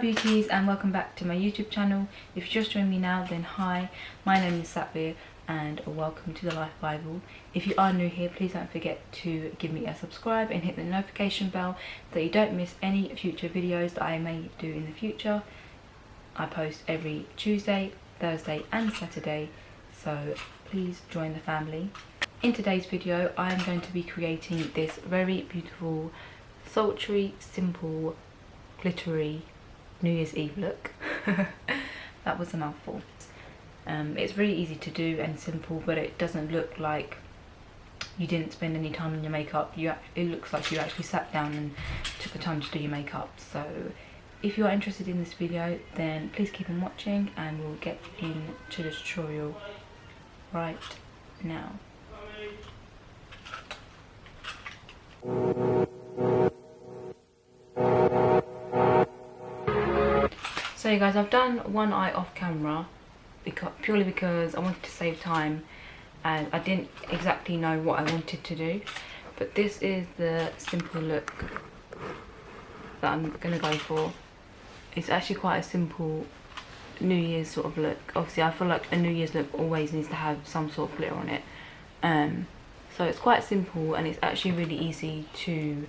beauties, and welcome back to my YouTube channel. If you just joined me now, then hi, my name is Satvir and welcome to the Life Bible. If you are new here, please don't forget to give me a subscribe and hit the notification bell so that you don't miss any future videos that I may do in the future. I post every Tuesday, Thursday and Saturday, so please join the family. In today's video, I am going to be creating this very beautiful, sultry, simple, glittery New Year's Eve look. That was a mouthful. It's really easy to do and simple, but it doesn't look like you didn't spend any time on your makeup. It looks like you actually sat down and took the time to do your makeup. So if you are interested in this video, then please keep on watching and we'll get into the tutorial right now. So you guys, I've done one eye off camera purely because I wanted to save time and I didn't exactly know what I wanted to do. But this is the simple look that I'm going to go for. It's actually quite a simple New Year's sort of look. Obviously I feel like a New Year's look always needs to have some sort of glitter on it. So it's quite simple and it's actually really easy to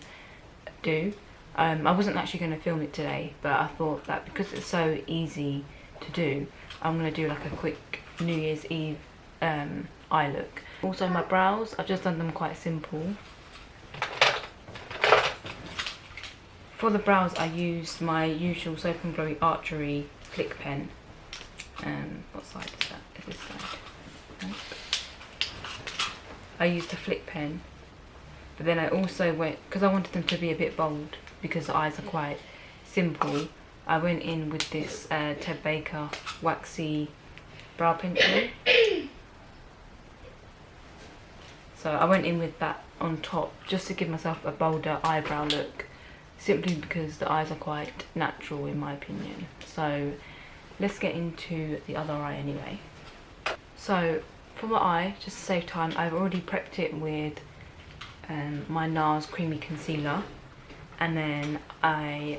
do. I wasn't actually going to film it today, but I thought that because it's so easy to do, I'm going to do like a quick New Year's Eve eye look. Also my brows, I've just done them quite simple. For the brows I used my usual Soap and Glory Archery flick pen. What side is that? Is this side? Right. I used a flick pen, but then I also went, because I wanted them to be a bit bold, because the eyes are quite simple, I went in with this Ted Baker waxy brow pencil. So I went in with that on top just to give myself a bolder eyebrow look, simply because the eyes are quite natural in my opinion. So let's get into the other eye anyway. So for my eye, just to save time, I've already prepped it with my NARS creamy concealer, and then I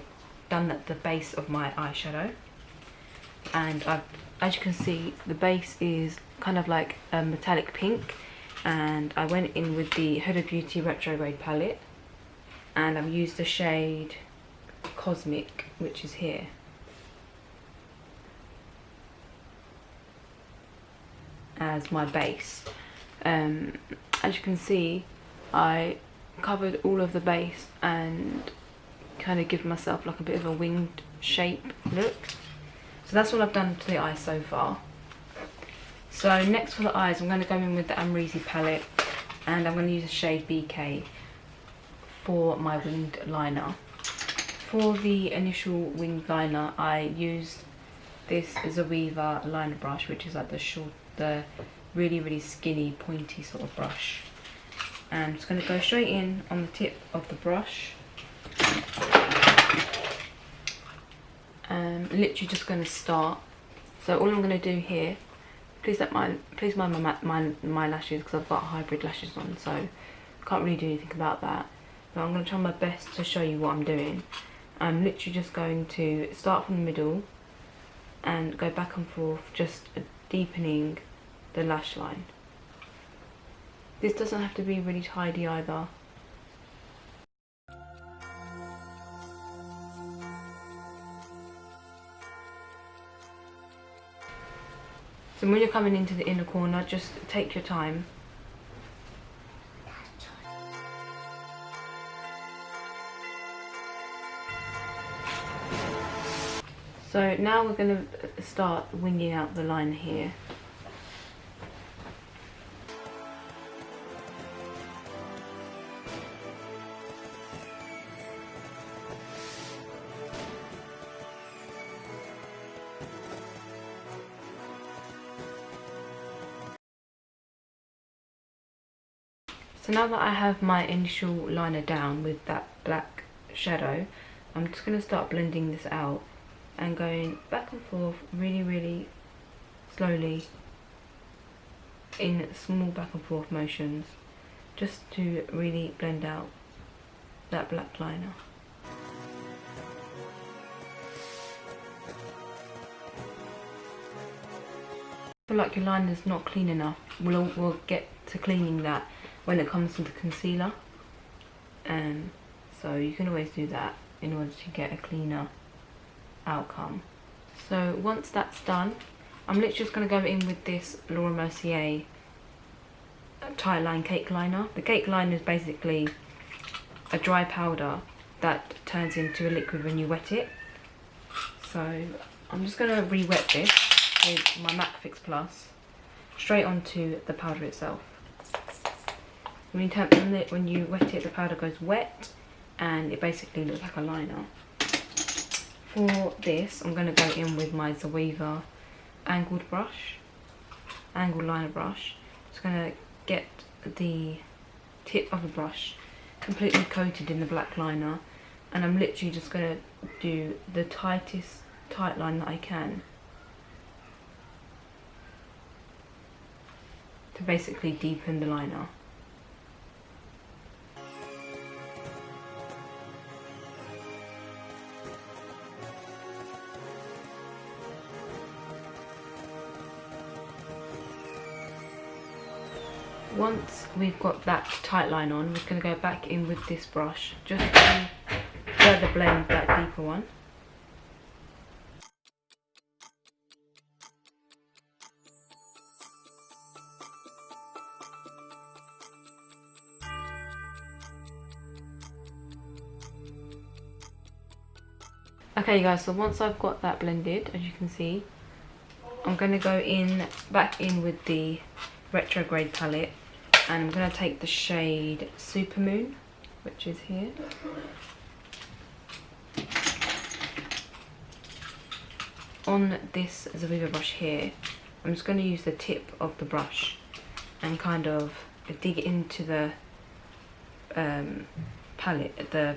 done the base of my eyeshadow, and as you can see, the base is kind of like a metallic pink, and I went in with the Huda Beauty Retrograde palette, and I've used the shade Cosmic, which is here. As my base. As you can see, I covered all of the base and kind of give myself like a bit of a winged shape look. So that's all I've done to the eyes so far. So next for the eyes, I'm going to go in with the Amrezy palette, and I'm going to use the shade BK for my winged liner. For the initial winged liner, I used this Zoeva liner brush, which is like the really skinny pointy sort of brush. And I'm just going to go straight in on the tip of the brush. Literally just going to start. So all I'm going to do here, please mind my lashes, because I've got hybrid lashes on, so I can't really do anything about that. But I'm going to try my best to show you what I'm doing. I'm literally just going to start from the middle and go back and forth, just deepening the lash line. This doesn't have to be really tidy either. So when you're coming into the inner corner, just take your time. So now we're going to start winging out the line here. So now that I have my initial liner down with that black shadow, I'm just going to start blending this out and going back and forth really slowly in small back and forth motions, just to really blend out that black liner. feel like your liner's not clean enough, we'll get to cleaning that when it comes to the concealer. So you can always do that in order to get a cleaner outcome. So once that's done, I'm literally just going to go in with this Laura Mercier tight line cake liner. The cake liner is basically a dry powder that turns into a liquid when you wet it. So I'm just going to re-wet this with my MAC Fix Plus straight onto the powder itself. When you wet it, the powder goes wet and it basically looks like a liner. For this, I'm going to go in with my Zoeva angled liner brush. Just going to get the tip of the brush completely coated in the black liner, and I'm literally just going to do the tightest tight line that I can to basically deepen the liner. Once we've got that tight line on, we're going to go back in with this brush just to further blend that deeper one. Okay guys, so once I've got that blended, as you can see, I'm going to go back in with the retrograde palette, and I'm going to take the shade Supermoon, which is here. On this Zoeva brush here, I'm just going to use the tip of the brush and kind of dig into the palette, the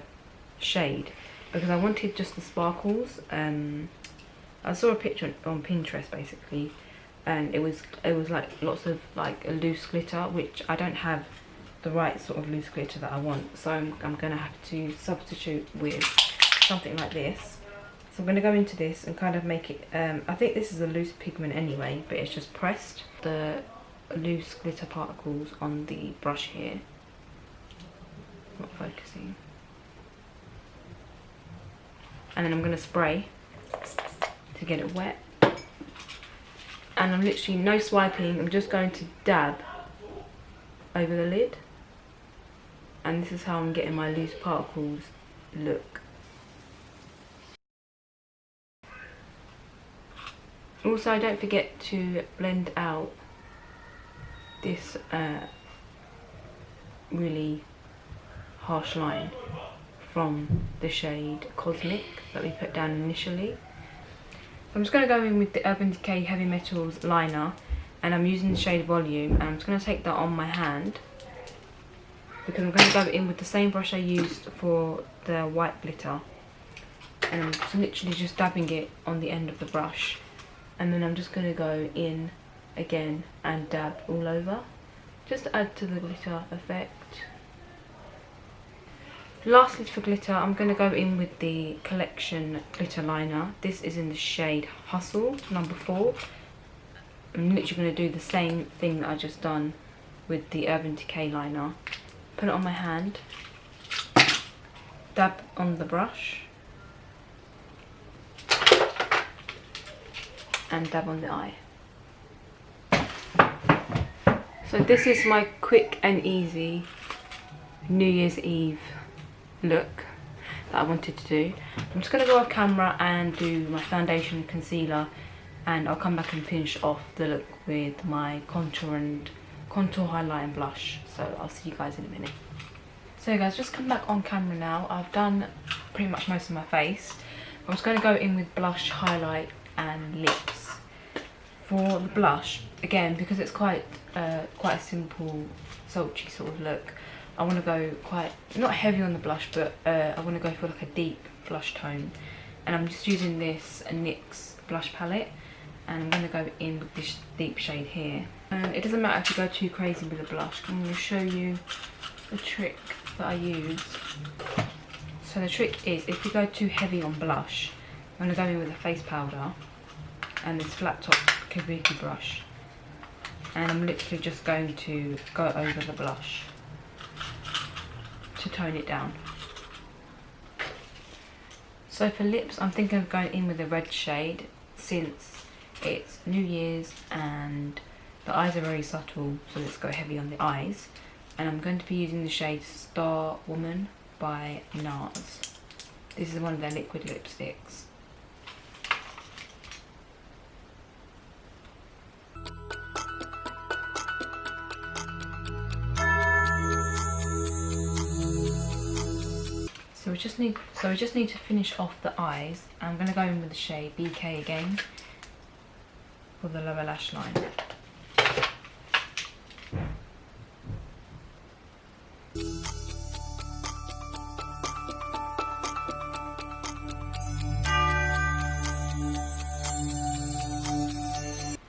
shade, because I wanted just the sparkles. I saw a picture on Pinterest basically, and it was like lots of like a loose glitter, which I don't have the right sort of loose glitter that I want, so I'm gonna have to substitute with something like this. So I'm going to go into this and kind of make it, I think this is a loose pigment anyway, but it's just pressed the loose glitter particles on the brush here. Not focusing. And then I'm going to spray to get it wet. And I'm literally no swiping, I'm just going to dab over the lid. And this is how I'm getting my loose particles look. Also, don't forget to blend out this really harsh line from the shade Cosmic that we put down initially. I'm just going to go in with the Urban Decay Heavy Metals liner, and I'm using the shade Volume, and I'm just going to take that on my hand because I'm going to go in with the same brush I used for the white glitter, and I'm just literally just dabbing it on the end of the brush. And then I'm just going to go in again and dab all over, just to add to the glitter effect. Lastly, for glitter, I'm going to go in with the Collection glitter liner. This is in the shade Hustle, number 4. I'm literally going to do the same thing that I just done with the Urban Decay liner. Put it on my hand, dab on the brush, and dab on the eye. So this is my quick and easy New Year's Eve look that I wanted to do. I'm just going to go off camera and do my foundation and concealer, and I'll come back and finish off the look with my contour highlight and blush. So I'll see you guys in a minute. So guys, just come back on camera now. I've done pretty much most of my face. I'm just going to go in with blush, highlight and lips. For the blush, again, because it's quite a simple, sultry sort of look, I want to go quite, not heavy on the blush, but I want to go for like a deep blush tone. And I'm just using this NYX blush palette, and I'm going to go in with this deep shade here. And it doesn't matter if you go too crazy with the blush. I'm going to show you the trick that I use. So the trick is, if you go too heavy on blush, I'm going to go in with a face powder and this flat top kabuki brush, and I'm literally just going to go over the blush to tone it down. So for lips, I'm thinking of going in with a red shade since it's New Year's and the eyes are very subtle, so let's go heavy on the eyes. And I'm going to be using the shade Star Woman by NARS. This is one of their liquid lipsticks. So we just need to finish off the eyes. I'm going to go in with the shade BK again for the lower lash line.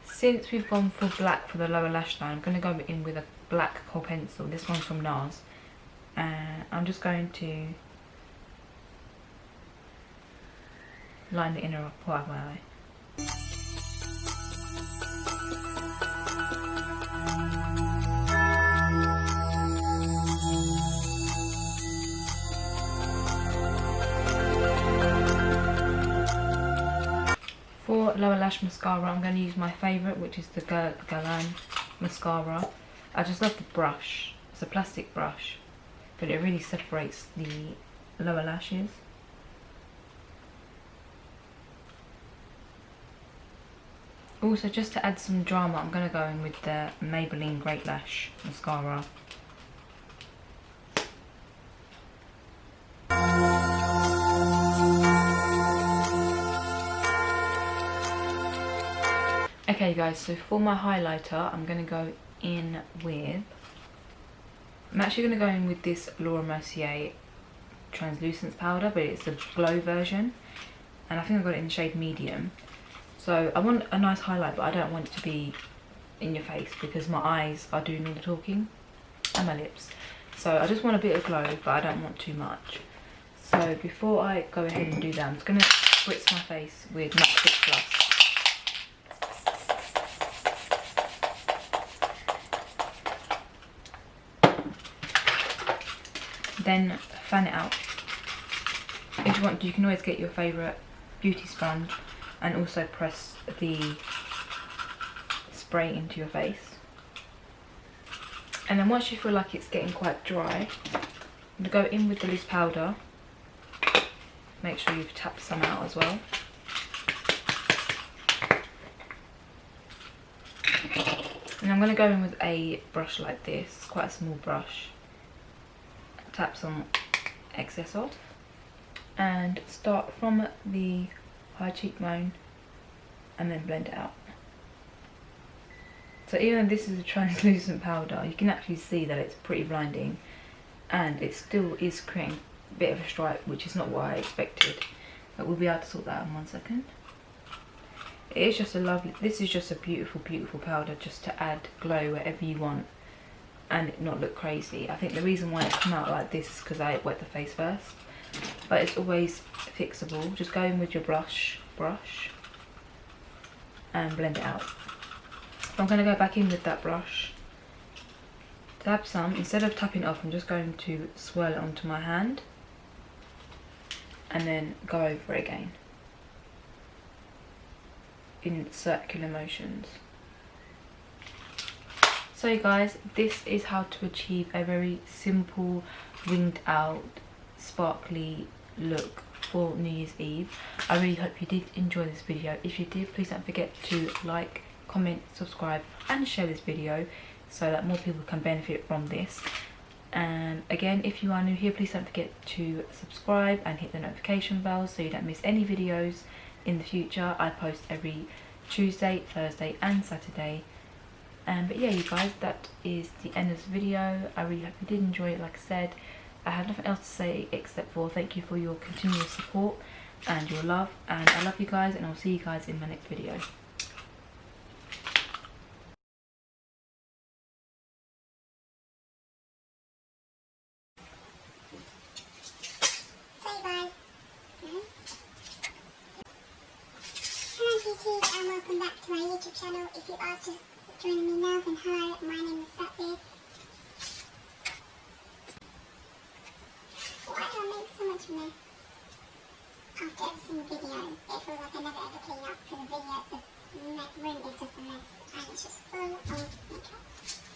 Since we've gone for black for the lower lash line, I'm going to go in with a black kohl pencil. This one's from NARS. And I'm just going to line the inner part of my eye. For lower lash mascara, I'm going to use my favourite, which is the Guerlain mascara. I just love the brush. It's a plastic brush, but it really separates the lower lashes. Also, just to add some drama, I'm going to go in with the Maybelline Great Lash mascara. Okay guys, so for my highlighter, I'm going to go in with... I'm actually going to go in with this Laura Mercier translucence powder, but it's the glow version. And I think I got it in the shade medium. So I want a nice highlight, but I don't want it to be in your face because my eyes are doing all the talking and my lips. So I just want a bit of glow, but I don't want too much. So before I go ahead and do that, I'm just going to spritz my face with MAC 6 Plus. Then fan it out. If you want to, you can always get your favourite beauty sponge and also press the spray into your face. And then once you feel like it's getting quite dry, I'm going to go in with the loose powder. Make sure you've tapped some out as well. And I'm going to go in with a brush like this, quite a small brush. Tap some excess off and start from the high cheekbone and then blend it out. So even though this is a translucent powder, you can actually see that it's pretty blinding and it still is creating a bit of a stripe, which is not what I expected, but we'll be able to sort that out in 1 second. It is just a lovely, this is just a beautiful powder just to add glow wherever you want and it not look crazy. I think the reason why it's come out like this is because I wet the face first, but it's always fixable. Just go in with your brush and blend it out. I'm going to go back in with that brush, tap some, instead of tapping it off I'm just going to swirl it onto my hand and then go over it again in circular motions. So guys, this is how to achieve a very simple winged out sparkly look for New Year's Eve. I really hope you did enjoy this video. If you did, please don't forget to like, comment, subscribe and share this video so that more people can benefit from this. And again, if you are new here, please don't forget to subscribe and hit the notification bell so you don't miss any videos in the future. I post every Tuesday, Thursday and Saturday. But yeah, you guys, that is the end of this video. I really hope you did enjoy it. Like I said, I have nothing else to say except for thank you for your continuous support and your love, and I love you guys, and I'll see you guys in my next video. Hey guys, hello beauties and welcome back to my YouTube channel. If you are just joining me now, then hi, my name is Sappy. Why do I make so much mess after every single video? It feels like I never ever clean up because the room is just a mess and it's just full of makeup.